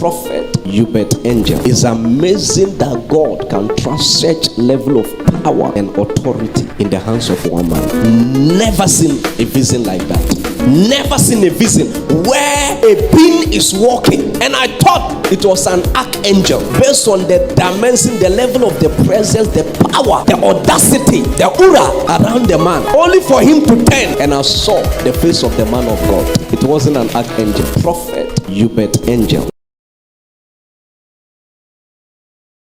Prophet Uebert Angel. It's amazing that God can trust such level of power and authority in the hands of one man. Never seen a vision like that. Never seen a vision where a being is walking, and I thought it was an archangel based on the dimension, the level of the presence, the power, the audacity, the aura around the man, only for him to turn, and I saw the face of the man of God. It wasn't an archangel. Prophet Uebert Angel.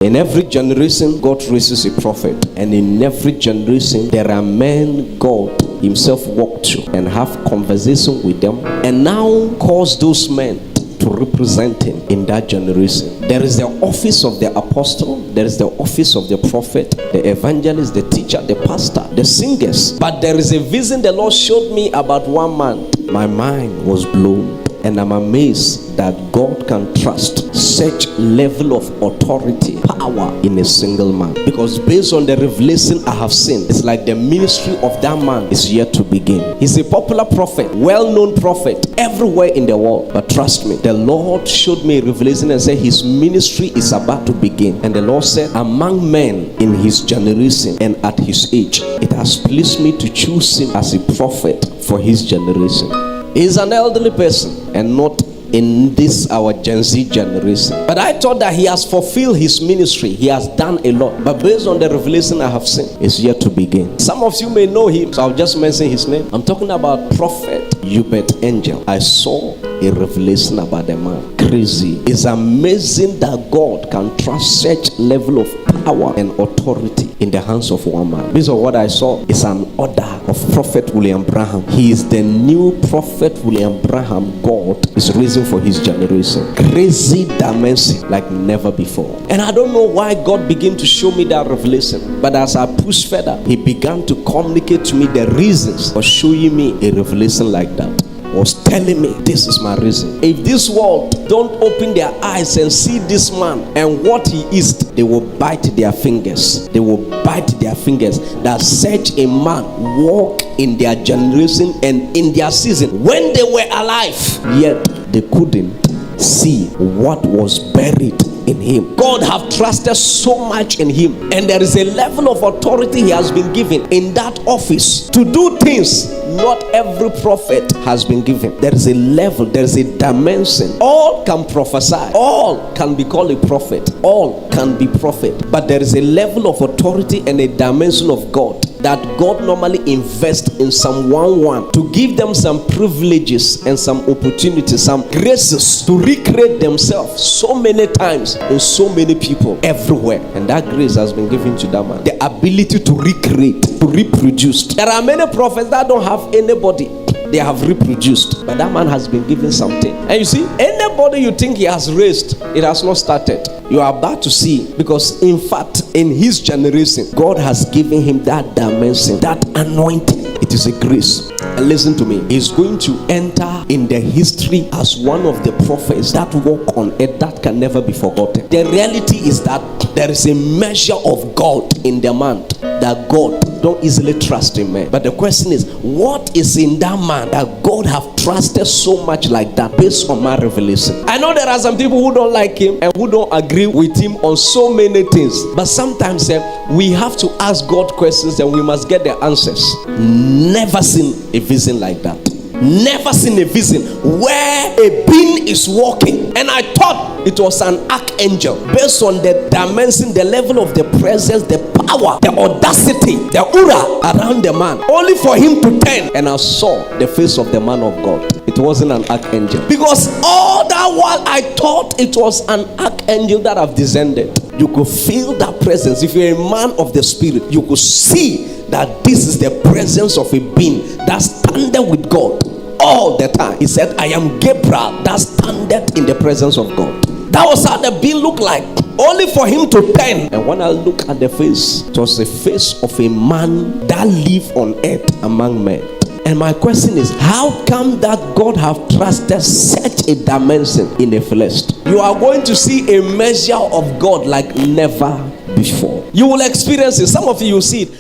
In every generation, God raises a prophet, and in every generation, there are men God himself walked to and have conversation with them, and now calls those men to represent him in that generation. There is the office of the apostle, there is the office of the prophet, the evangelist, the teacher, the pastor, the singers. But there is a vision the Lord showed me about one man. My mind was blown. And I'm amazed that God can trust such level of authority, power in a single man. Because based on the revelation I have seen, it's like the ministry of that man is yet to begin. He's a popular prophet, well-known prophet everywhere in the world. But trust me, the Lord showed me a revelation and said his ministry is about to begin. And the Lord said, among men in his generation and at his age, it has pleased me to choose him as a prophet for his generation. He's an elderly person and not in this our Gen Z generation. But I thought that he has fulfilled his ministry. He has done a lot. But based on the revelation I have seen, it's yet to begin. Some of you may know him, so I'll just mention his name. I'm talking about Prophet Uebert Angel. I saw a revelation about the man. Crazy. It's amazing that God can trust such level of power and authority in the hands of one man. Based on what I saw, it's an order of Prophet Uebert Angel. He is the new Prophet Uebert Angel God is raising for his generation. Crazy dimension like never before. And I don't know why God began to show me that revelation, but as I pushed further, he began to communicate to me the reasons for showing me a revelation like that. Was telling me this is my reason. If this world don't open their eyes and see this man and what he is, they will bite their fingers. They will bite their fingers that such a man walk in their generation and in their season when they were alive, yet they couldn't see what was buried in him. God have trusted so much in him, and there is a level of authority he has been given in that office to do things not every prophet has been given. There is a level, there is a dimension. All can prophesy, all can be called a prophet, all can be prophet, but there is a level of authority and a dimension of God that God normally invests in some one to give them some privileges and some opportunities, some graces to recreate themselves so many times in so many people everywhere. And that grace has been given to that man. The ability to recreate, to reproduce. There are many prophets that don't have anybody. They have reproduced, but that man has been given something. And you see, anybody you think he has raised, it has not started. You are about to see, because in fact, in his generation, God has given him that dimension, that anointing. It is a grace. And listen to me, he's going to enter in the history as one of the prophets that walk on earth that can never be forgotten. The reality is that there is a measure of God in the man that God don't easily trust in man. But the question is, what is in that man that God have trusted so much like that based on my revelation? I know there are some people who don't like him and who don't agree with him on so many things. But sometimes we have to ask God questions and we must get the answers. Never seen a vision like that. Never seen a vision where a being is walking, and I thought it was an archangel based on the dimension, the level of the presence, the power, the audacity, the aura around the man, only for him to turn, and I saw the face of the man of God. It wasn't an archangel, because all that while I thought it was an archangel that have descended. You could feel that presence. If you're a man of the spirit, you could see that this is the presence of a being that standeth with God all the time. He said, I am Gabriel that standeth in the presence of God. That was how the being looked like, only for him to turn. And when I look at the face, it was the face of a man that lived on earth among men. And my question is, how come that God have trusted such a dimension in the flesh? You are going to see a measure of God like never before. You will experience it. Some of you will see it.